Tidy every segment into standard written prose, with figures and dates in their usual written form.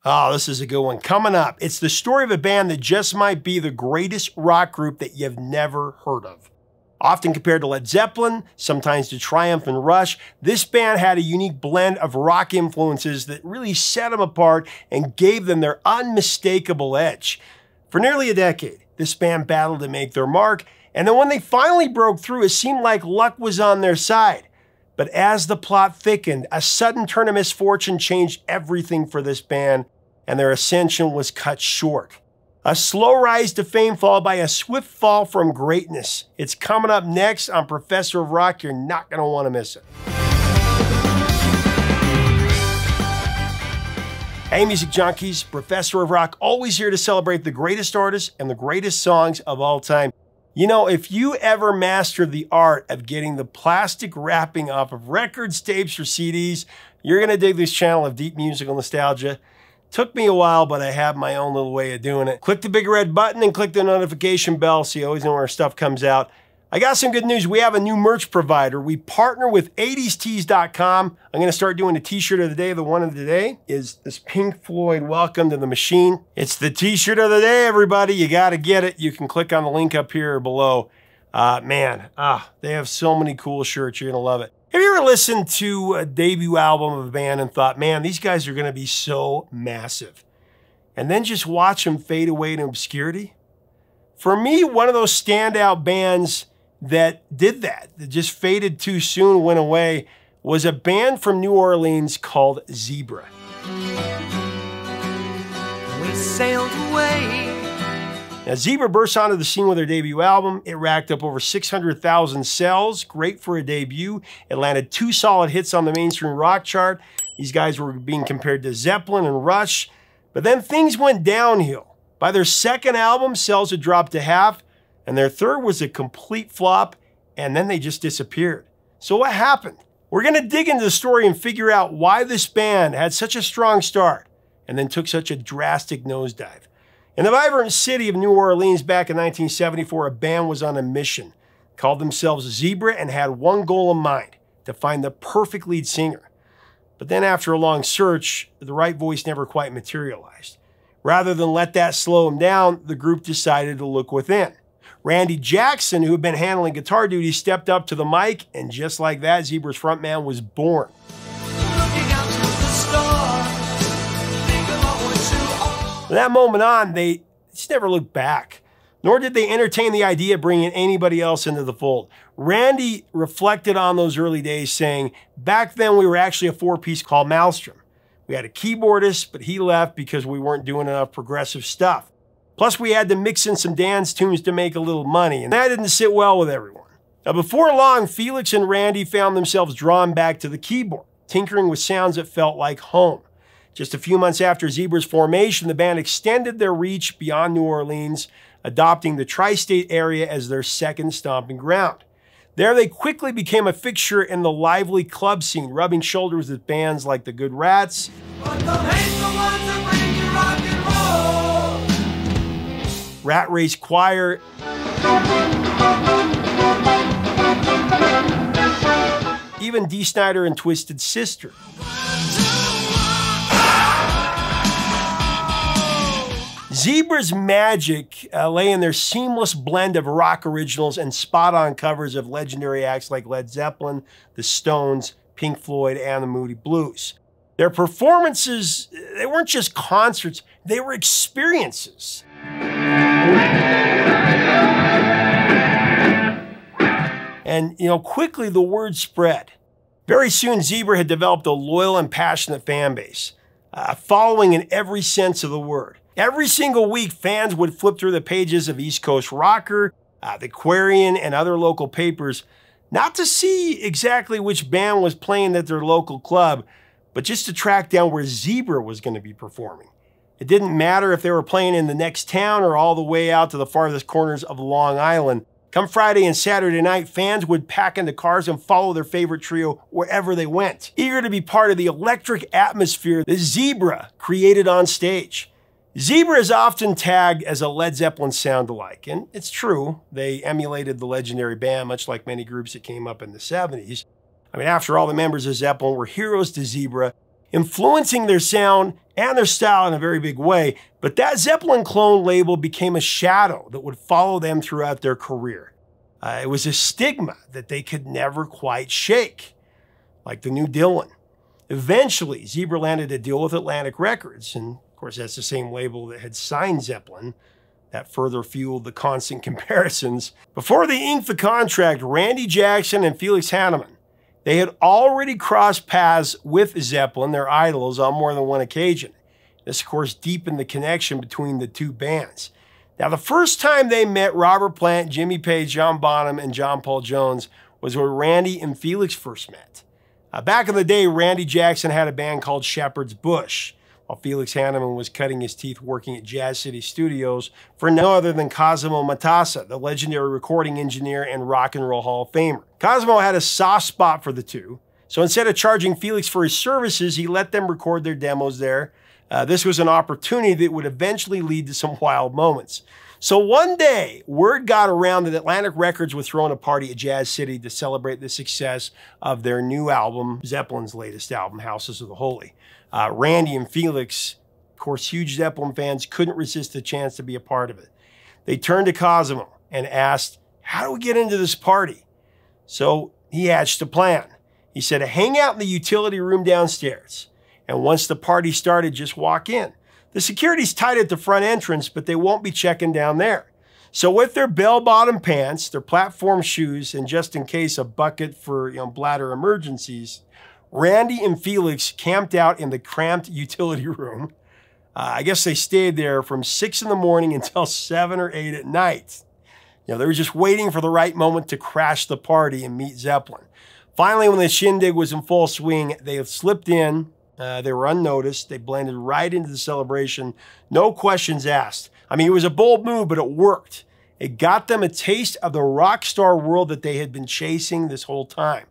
Oh, this is a good one. Coming up, it's the story of a band that just might be the greatest rock group that you've never heard of. Often compared to Led Zeppelin, sometimes to Triumph and Rush, this band had a unique blend of rock influences that really set them apart and gave them their unmistakable edge. For nearly a decade, this band battled to make their mark, and then when they finally broke through, it seemed like luck was on their side. But as the plot thickened, a sudden turn of misfortune changed everything for this band, and their ascension was cut short. A slow rise to fame followed by a swift fall from greatness. It's coming up next on Professor of Rock. You're not going to want to miss it. Hey, music junkies, Professor of Rock, always here to celebrate the greatest artists and the greatest songs of all time. You know, if you ever mastered the art of getting the plastic wrapping off of records, tapes, or CDs, you're going to dig this channel of deep musical nostalgia. Took me a while, but I have my own little way of doing it. Click the big red button and click the notification bell so you always know when our stuff comes out. I got some good news. We have a new merch provider. We partner with 80stees.com. I'm going to start doing a t-shirt of the day. The one of the day is this Pink Floyd Welcome to the Machine. It's the t-shirt of the day, everybody. You got to get it. You can click on the link up here or below. They have so many cool shirts. You're going to love it. Have you ever listened to a debut album of a band and thought, man, these guys are going to be so massive, and then just watch them fade away to obscurity? For me, one of those standout bands that did that just faded too soon, went away, was a band from New Orleans called Zebra. We sailed away. Now, Zebra burst onto the scene with their debut album. It racked up over 600,000 sales. Great for a debut. It landed 2 solid hits on the mainstream rock chart. These guys were being compared to Zeppelin and Rush. But then things went downhill. By their second album, sales had dropped to half, and their third was a complete flop, and then they just disappeared. So what happened? We're going to dig into the story and figure out why this band had such a strong start and then took such a drastic nosedive. In the vibrant city of New Orleans back in 1974, a band was on a mission, called themselves Zebra, and had one goal in mind: to find the perfect lead singer. But then after a long search, the right voice never quite materialized. Rather than let that slow them down, the group decided to look within. Randy Jackson, who had been handling guitar duties, stepped up to the mic, and just like that, Zebra's frontman was born. From that moment on, they just never looked back, nor did they entertain the idea of bringing anybody else into the fold. Randy reflected on those early days, saying, back then we were actually a 4-piece called Maelstrom. We had a keyboardist, but he left because we weren't doing enough progressive stuff. Plus, we had to mix in some dance tunes to make a little money, and that didn't sit well with everyone. Now, before long, Felix and Randy found themselves drawn back to the keyboard, tinkering with sounds that felt like home. Just a few months after Zebra's formation, the band extended their reach beyond New Orleans, adopting the tri-state area as their second stomping ground. There, they quickly became a fixture in the lively club scene, rubbing shoulders with bands like the Good Rats, Rat Race Choir, even Dee Snider and Twisted Sister. Zebra's magic lay in their seamless blend of rock originals and spot-on covers of legendary acts like Led Zeppelin, the Stones, Pink Floyd, and the Moody Blues. Their performances, they weren't just concerts, they were experiences. And, quickly the word spread. Very soon, Zebra had developed a loyal and passionate fan base, following in every sense of the word. Every single week, fans would flip through the pages of East Coast Rocker, the Aquarian, and other local papers, not to see exactly which band was playing at their local club, but just to track down where Zebra was going to be performing. It didn't matter if they were playing in the next town or all the way out to the farthest corners of Long Island. Come Friday and Saturday night, fans would pack into cars and follow their favorite trio wherever they went, eager to be part of the electric atmosphere that Zebra created on stage. Zebra is often tagged as a Led Zeppelin sound-alike, and it's true. They emulated the legendary band, much like many groups that came up in the 70s. I mean, after all, the members of Zeppelin were heroes to Zebra, influencing their sound and their style in a very big way. But that Zeppelin clone label became a shadow that would follow them throughout their career. It was a stigma that they could never quite shake, like the new Dylan. Eventually, Zebra landed a deal with Atlantic Records, and of course that's the same label that had signed Zeppelin. That further fueled the constant comparisons. Before they inked the contract, Randy Jackson and Felix Hanneman, they had already crossed paths with Zeppelin, their idols, on more than one occasion. This, of course, deepened the connection between the two bands. Now, the first time they met Robert Plant, Jimmy Page, John Bonham, and John Paul Jones was when Randy and Felix first met. Back in the day, Randy Jackson had a band called Shepherd's Bush, while Felix Hanneman was cutting his teeth working at Jazz City Studios for no other than Cosimo Matassa, the legendary recording engineer and rock and roll Hall of Famer. Cosimo had a soft spot for the two, so instead of charging Felix for his services, he let them record their demos there. This was an opportunity that would eventually lead to some wild moments. So one day, word got around that Atlantic Records were throwing a party at Jazz City to celebrate the success of their new album, Zeppelin's latest album, Houses of the Holy. Randy and Felix, of course, huge Zeppelin fans, couldn't resist the chance to be a part of it. They turned to Cosimo and asked, how do we get into this party? So he hatched a plan. He said, hang out in the utility room downstairs. And once the party started, just walk in. The security's tight at the front entrance, but they won't be checking down there. So with their bell-bottom pants, their platform shoes, and just in case a bucket for bladder emergencies, Randy and Felix camped out in the cramped utility room. I guess they stayed there from 6 in the morning until 7 or 8 at night. They were just waiting for the right moment to crash the party and meet Zeppelin. Finally, when the shindig was in full swing, they slipped in. They were unnoticed. They blended right into the celebration. No questions asked. I mean, it was a bold move, but it worked. It got them a taste of the rock star world that they had been chasing this whole time.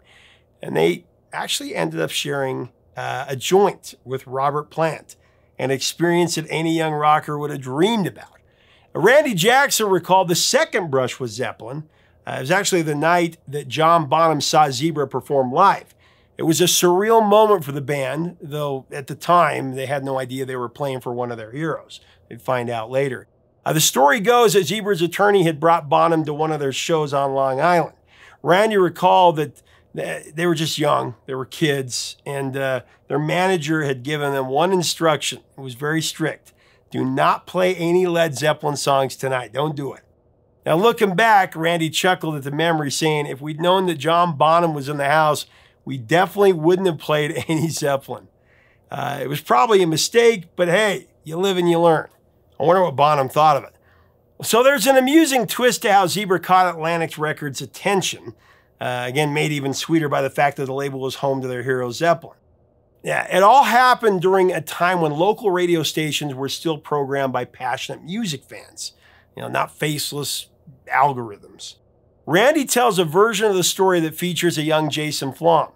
And they actually ended up sharing a joint with Robert Plant, an experience that any young rocker would have dreamed about. Randy Jackson recalled the second brush with Zeppelin. It was actually the night that John Bonham saw Zebra perform live. It was a surreal moment for the band, though at the time they had no idea they were playing for one of their heroes. They'd find out later. The story goes that Zebra's attorney had brought Bonham to one of their shows on Long Island. Randy recalled that they were just young, they were kids, and their manager had given them one instruction. It was very strict. Do not play any Led Zeppelin songs tonight. Don't do it. Now looking back, Randy chuckled at the memory, saying, if we'd known that John Bonham was in the house, we definitely wouldn't have played any Zeppelin. It was probably a mistake, but hey, you live and you learn. I wonder what Bonham thought of it. So there's an amusing twist to how Zebra caught Atlantic Records' attention. Again, made even sweeter by the fact that the label was home to their hero Zeppelin. Yeah, it all happened during a time when local radio stations were still programmed by passionate music fans, not faceless algorithms. Randy tells a version of the story that features a young Jason Flom.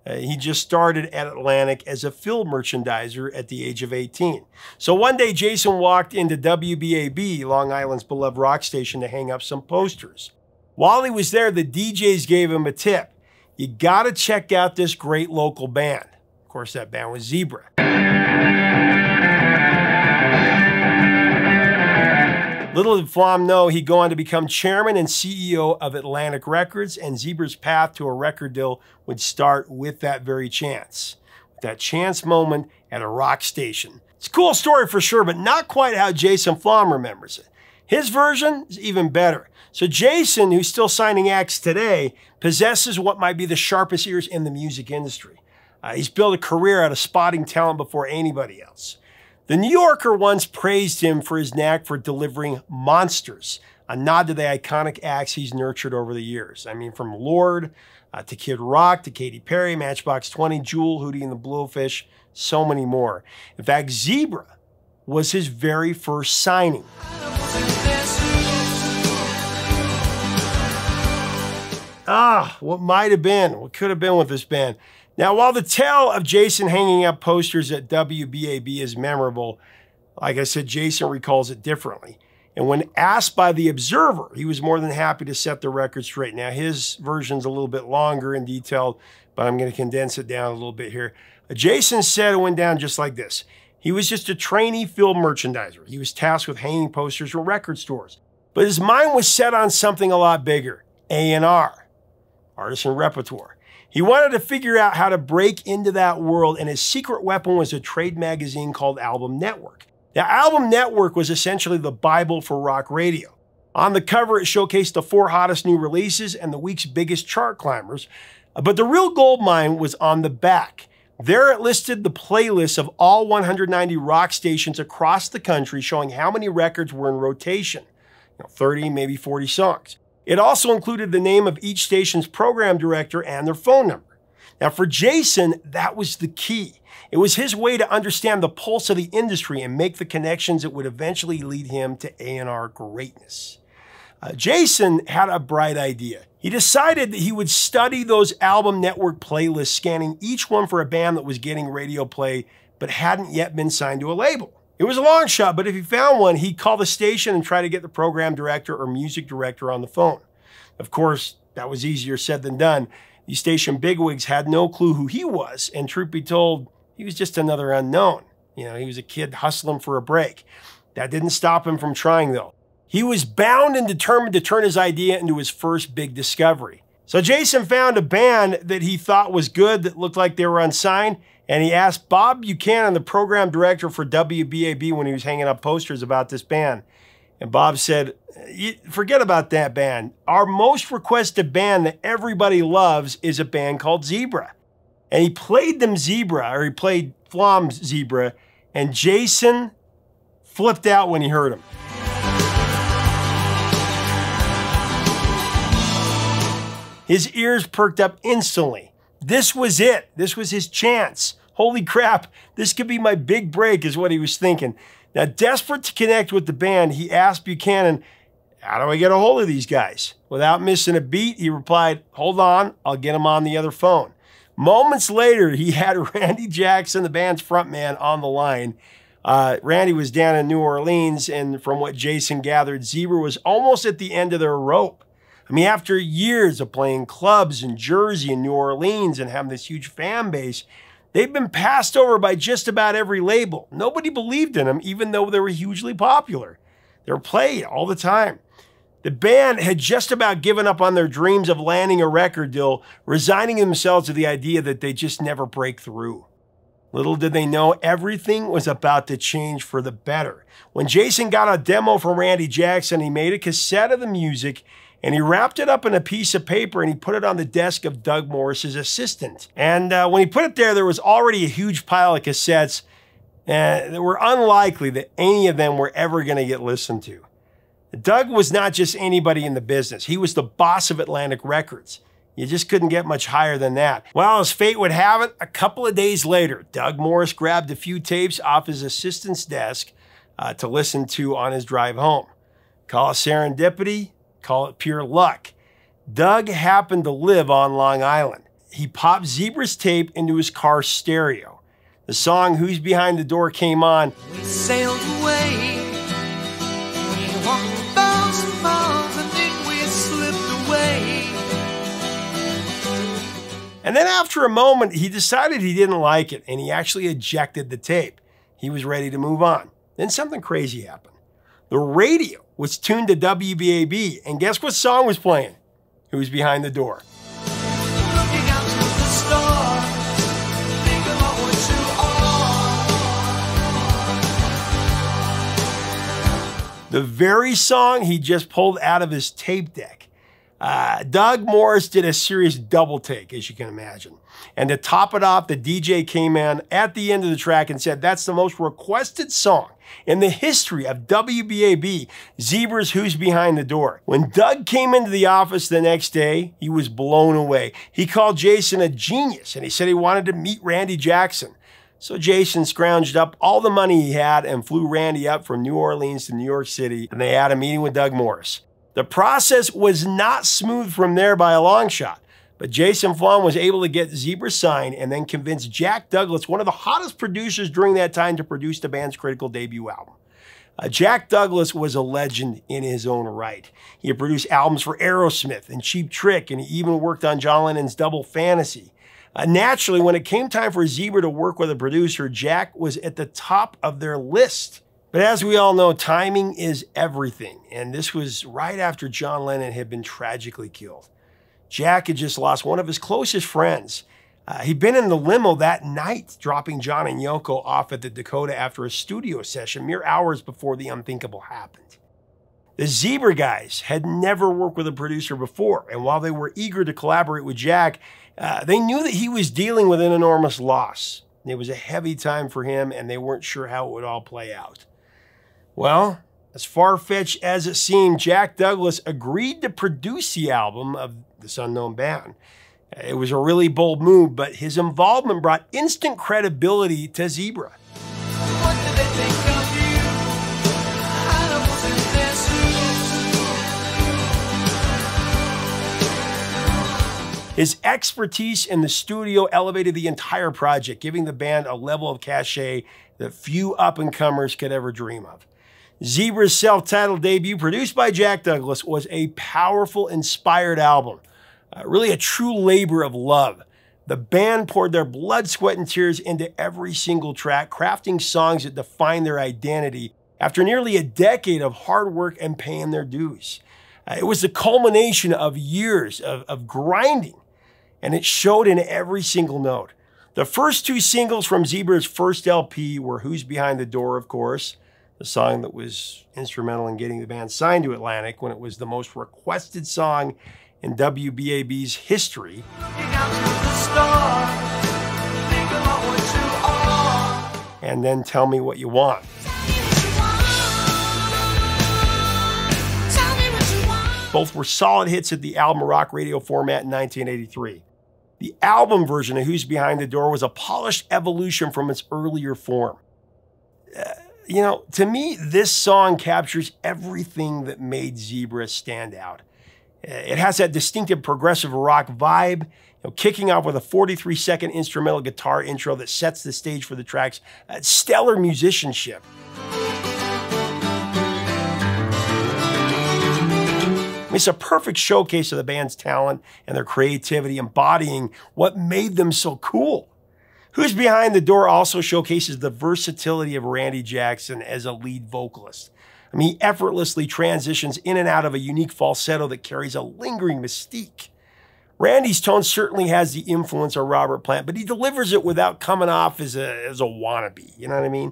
He just started at Atlantic as a field merchandiser at the age of 18. So one day, Jason walked into WBAB, Long Island's beloved rock station, to hang up some posters. While he was there, the DJs gave him a tip. You got to check out this great local band. Of course, that band was Zebra. Little did Flom know he'd go on to become chairman and CEO of Atlantic Records, and Zebra's path to a record deal would start with that very chance. That chance moment at a rock station. It's a cool story for sure, but not quite how Jason Flom remembers it. His version is even better. So Jason, who's still signing acts today, possesses what might be the sharpest ears in the music industry. He's built a career out of spotting talent before anybody else. The New Yorker once praised him for his knack for delivering monsters, a nod to the iconic acts he's nurtured over the years. I mean, from Lord to Kid Rock to Katy Perry, Matchbox 20, Jewel, Hootie and the Blowfish, so many more. In fact, Zebra was his very first signing. What might have been, what could have been with this band. Now, while the tale of Jason hanging up posters at WBAB is memorable, like I said, Jason recalls it differently. And when asked by the Observer, he was more than happy to set the record straight. Now, his version's a little bit longer and detailed, but I'm going to condense it down a little bit here. Jason said it went down just like this. He was just a trainee field merchandiser. He was tasked with hanging posters from record stores. But his mind was set on something a lot bigger, A&R, artist and repertoire. He wanted to figure out how to break into that world, and his secret weapon was a trade magazine called Album Network. Now, Album Network was essentially the Bible for rock radio. On the cover, it showcased the 4 hottest new releases and the week's biggest chart climbers. But the real gold mine was on the back. There it listed the playlists of all 190 rock stations across the country, showing how many records were in rotation. 30, maybe 40 songs. It also included the name of each station's program director and their phone number. Now, for Jason, that was the key. It was his way to understand the pulse of the industry and make the connections that would eventually lead him to A&R greatness. Jason had a bright idea. He decided that he would study those Album Network playlists, scanning each one for a band that was getting radio play but hadn't yet been signed to a label. It was a long shot, but if he found one, he'd call the station and try to get the program director or music director on the phone. Of course, that was easier said than done. These station bigwigs had no clue who he was, and truth be told, he was just another unknown. He was a kid hustling for a break. That didn't stop him from trying, though. He was bound and determined to turn his idea into his first big discovery. So Jason found a band that he thought was good, that looked like they were unsigned, and he asked Bob Buchanan, the program director for WBAB, when he was hanging up posters about this band. And Bob said, forget about that band. Our most requested band that everybody loves is a band called Zebra. And he played them Zebra, or he played Flom's Zebra, and Jason flipped out when he heard him. His ears perked up instantly. This was it. This was his chance. Holy crap, this could be my big break, is what he was thinking. Now, desperate to connect with the band, he asked Buchanan, how do I get a hold of these guys? Without missing a beat, he replied, hold on, I'll get them on the other phone. Moments later, he had Randy Jackson, the band's frontman, on the line. Randy was down in New Orleans, and from what Jason gathered, Zebra was almost at the end of their rope. I mean, after years of playing clubs in Jersey and New Orleans and having this huge fan base, they've been passed over by just about every label. Nobody believed in them, even though they were hugely popular. They were played all the time. The band had just about given up on their dreams of landing a record deal, resigning themselves to the idea that they just never break through. Little did they know, everything was about to change for the better. When Jason got a demo from Randy Jackson, he made a cassette of the music, and he wrapped it up in a piece of paper and he put it on the desk of Doug Morris's assistant. And when he put it there was already a huge pile of cassettes that were unlikely that any of them were ever going to get listened to. Doug was not just anybody in the business. He was the boss of Atlantic Records. You just couldn't get much higher than that. Well, as fate would have it, a couple of days later, Doug Morris grabbed a few tapes off his assistant's desk to listen to on his drive home. Call it serendipity, call it pure luck. Doug happened to live on Long Island. He popped Zebra's tape into his car stereo. The song Who's Behind the Door came on. We sailed away. We walked 1,000 miles and then we slipped away. And then after a moment, he decided he didn't like it and he actually ejected the tape. He was ready to move on. Then something crazy happened. The radio was tuned to WBAB, and guess what song was playing? Who's Behind the Door? Looking out to the stars, think about what you are. The very song he just pulled out of his tape deck. Doug Morris did a serious double take, as you can imagine. And to top it off, the DJ came in at the end of the track and said, that's the most requested song in the history of WBAB, Zebra's Who's Behind the Door. When Doug came into the office the next day, he was blown away. He called Jason a genius, and he said he wanted to meet Randy Jackson. So Jason scrounged up all the money he had and flew Randy up from New Orleans to New York City, and they had a meeting with Doug Morris. The process was not smooth from there by a long shot, but Jason Flom was able to get Zebra signed and then convince Jack Douglas, one of the hottest producers during that time, to produce the band's critical debut album. Jack Douglas was a legend in his own right. He had produced albums for Aerosmith and Cheap Trick, and he even worked on John Lennon's Double Fantasy. Naturally, when it came time for Zebra to work with a producer, Jack was at the top of their list. But as we all know, timing is everything, and this was right after John Lennon had been tragically killed. Jack had just lost one of his closest friends. He'd been in the limo that night, dropping John and Yoko off at the Dakota after a studio session mere hours before the unthinkable happened. The Zebra guys had never worked with a producer before, and while they were eager to collaborate with Jack, they knew that he was dealing with an enormous loss. It was a heavy time for him, and they weren't sure how it would all play out. Well, as far-fetched as it seemed, Jack Douglas agreed to produce the album of this unknown band. It was a really bold move, but his involvement brought instant credibility to Zebra. What did they think of you? I wasn't their suit. His expertise in the studio elevated the entire project, giving the band a level of cachet that few up-and-comers could ever dream of. Zebra's self-titled debut, produced by Jack Douglas, was a powerful, inspired album. Really a true labor of love. The band poured their blood, sweat, and tears into every single track, crafting songs that define their identity after nearly a decade of hard work and paying their dues. It was the culmination of years of grinding, and it showed in every single note. The first two singles from Zebra's first LP were Who's Behind the Door, of course, the song that was instrumental in getting the band signed to Atlantic when it was the most requested song in WBAB's history. And then Tell Me What You Want. Both were solid hits at the album rock radio format in 1983. The album version of Who's Behind the Door was a polished evolution from its earlier form. To me, this song captures everything that made Zebra stand out. It has that distinctive progressive rock vibe, kicking off with a 43-second instrumental guitar intro that sets the stage for the track's stellar musicianship. It's a perfect showcase of the band's talent and their creativity, embodying what made them so cool. Who's Behind the Door also showcases the versatility of Randy Jackson as a lead vocalist. He effortlessly transitions in and out of a unique falsetto that carries a lingering mystique. Randy's tone certainly has the influence of Robert Plant, but he delivers it without coming off as a wannabe, you know what I mean?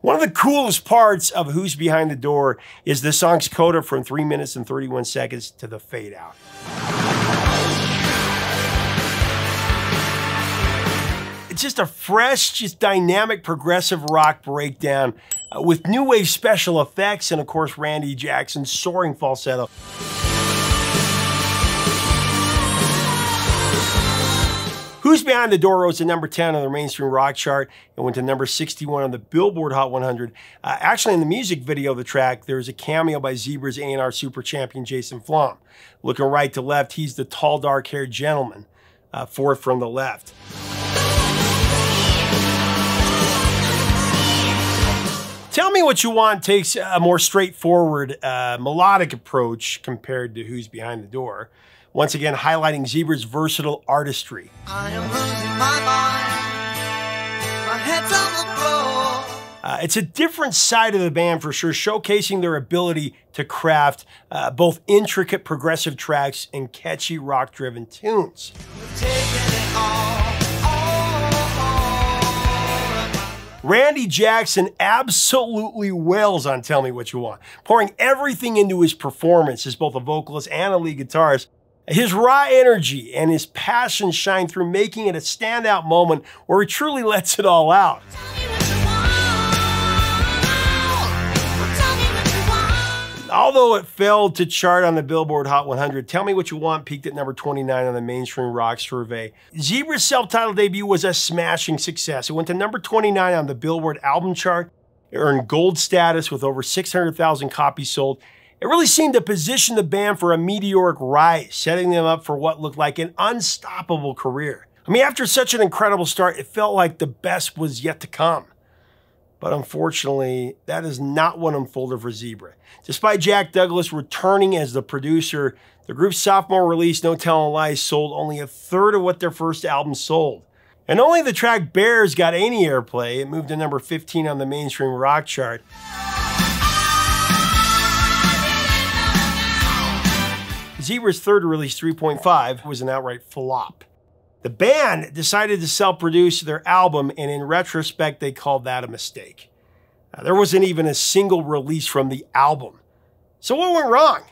One of the coolest parts of Who's Behind the Door is the song's coda from 3 minutes and 31 seconds to the fade out. It's just a fresh, just dynamic, progressive rock breakdown with new wave special effects and, of course, Randy Jackson's soaring falsetto. Who's Behind the Door rose to number 10 on the mainstream rock chart and went to number 61 on the Billboard Hot 100. Actually, in the music video of the track, there's a cameo by Zebra's A&R super champion Jason Flom. Looking right to left, he's the tall, dark-haired gentleman, fourth from the left. Tell Me What You Want takes a more straightforward, melodic approach compared to Who's Behind the Door, once again highlighting Zebra's versatile artistry. I am losing my mind. My head's on the floor. It's a different side of the band for sure, showcasing their ability to craft both intricate progressive tracks and catchy rock-driven tunes. Randy Jackson absolutely wails on Tell Me What You Want, pouring everything into his performance as both a vocalist and a lead guitarist. His raw energy and his passion shine through, making it a standout moment where he truly lets it all out. Although it failed to chart on the Billboard Hot 100, Tell Me What You Want peaked at number 29 on the mainstream rock survey. Zebra's self-titled debut was a smashing success. It went to number 29 on the Billboard album chart. It earned gold status with over 600,000 copies sold. It really seemed to position the band for a meteoric rise, setting them up for what looked like an unstoppable career. After such an incredible start, it felt like the best was yet to come. But unfortunately, that is not what unfolded for Zebra. Despite Jack Douglas returning as the producer, the group's sophomore release, No Telling Lies, sold only a third of what their first album sold. And only the track Bears got any airplay. It moved to number 15 on the mainstream rock chart. Zebra's third release, 3.5, was an outright flop. The band decided to self-produce their album, and in retrospect, they called that a mistake. There wasn't even a single release from the album. So what went wrong?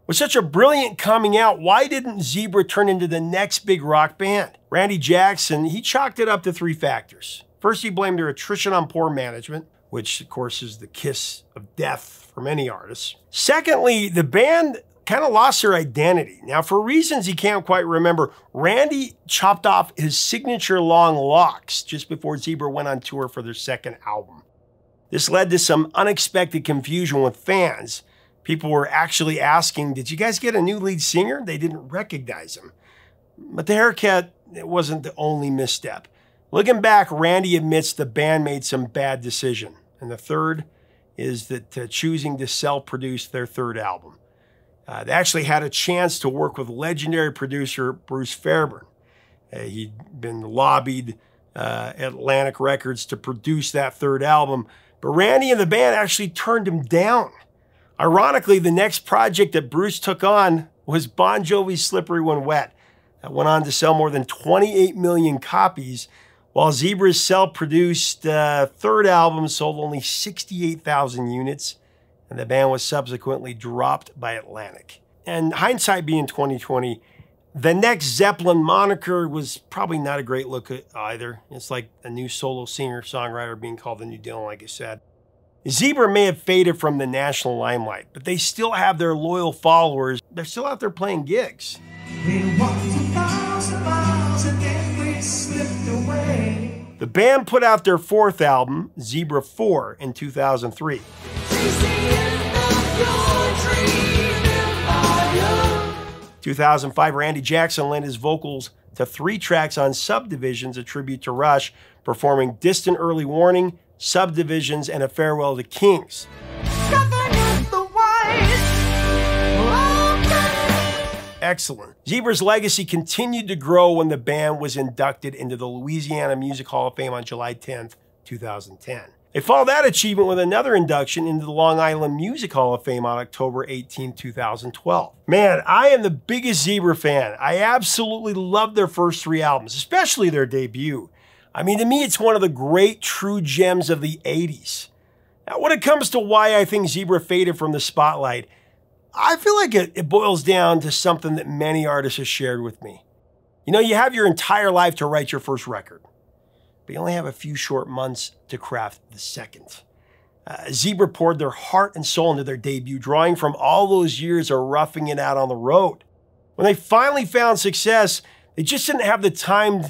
With such a brilliant coming out, why didn't Zebra turn into the next big rock band? Randy Jackson, he chalked it up to three factors. First, he blamed their attrition on poor management, which of course is the kiss of death for many artists. Secondly, the band kind of lost their identity. Now, for reasons he can't quite remember, Randy chopped off his signature long locks just before Zebra went on tour for their second album. This led to some unexpected confusion with fans. People were actually asking, did you guys get a new lead singer? They didn't recognize him. But the haircut, it wasn't the only misstep. Looking back, Randy admits the band made some bad decision. And the third is that choosing to self-produce their third album. They actually had a chance to work with legendary producer Bruce Fairbairn. He'd been lobbied at Atlantic Records to produce that third album, but Randy and the band actually turned him down. Ironically, the next project that Bruce took on was Bon Jovi's Slippery When Wet. That went on to sell more than 28 million copies, while Zebra's self-produced third album sold only 68,000 units. And the band was subsequently dropped by Atlantic. And hindsight being 2020, the next Zeppelin moniker was probably not a great look either. It's like a new solo singer-songwriter being called the new Dylan, like I said. Zebra may have faded from the national limelight, but they still have their loyal followers. They're still out there playing gigs. We walked 2,000 miles and then we slipped away. The band put out their fourth album, Zebra 4, in 2003. 2005, Randy Jackson lent his vocals to 3 tracks on Subdivisions, a tribute to Rush, performing Distant Early Warning, Subdivisions, and A Farewell to Kings. Excellent. Zebra's legacy continued to grow when the band was inducted into the Louisiana Music Hall of Fame on July 10th, 2010. They followed that achievement with another induction into the Long Island Music Hall of Fame on October 18, 2012. Man, I am the biggest Zebra fan. I absolutely love their first 3 albums, especially their debut. I mean, to me, it's one of the great true gems of the 80s. Now, when it comes to why I think Zebra faded from the spotlight, I feel like it boils down to something that many artists have shared with me. You know, you have your entire life to write your first record, but you only have a few short months to craft the second. Zebra poured their heart and soul into their debut, drawing from all those years of roughing it out on the road. When they finally found success, they just didn't have the time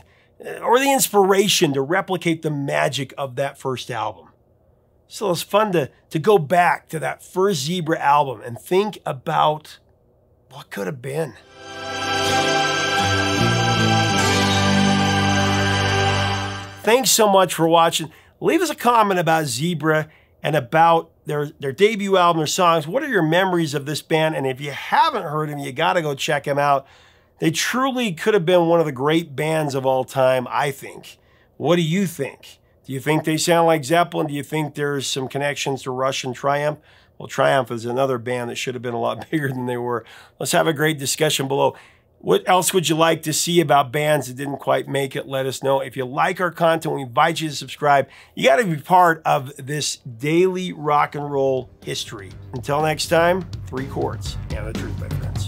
or the inspiration to replicate the magic of that first album. So it's fun to go back to that first Zebra album and think about what could have been. Thanks so much for watching. Leave us a comment about Zebra and about their debut album, their songs. What are your memories of this band? And if you haven't heard them, you got to go check them out. They truly could have been one of the great bands of all time, I think. What do you think? Do you think they sound like Zeppelin? Do you think there's some connections to Rush and Triumph? Well, Triumph is another band that should have been a lot bigger than they were. Let's have a great discussion below. What else would you like to see about bands that didn't quite make it? Let us know. If you like our content, we invite you to subscribe. You got to be part of this daily rock and roll history. Until next time, 3 chords and the truth, my friends.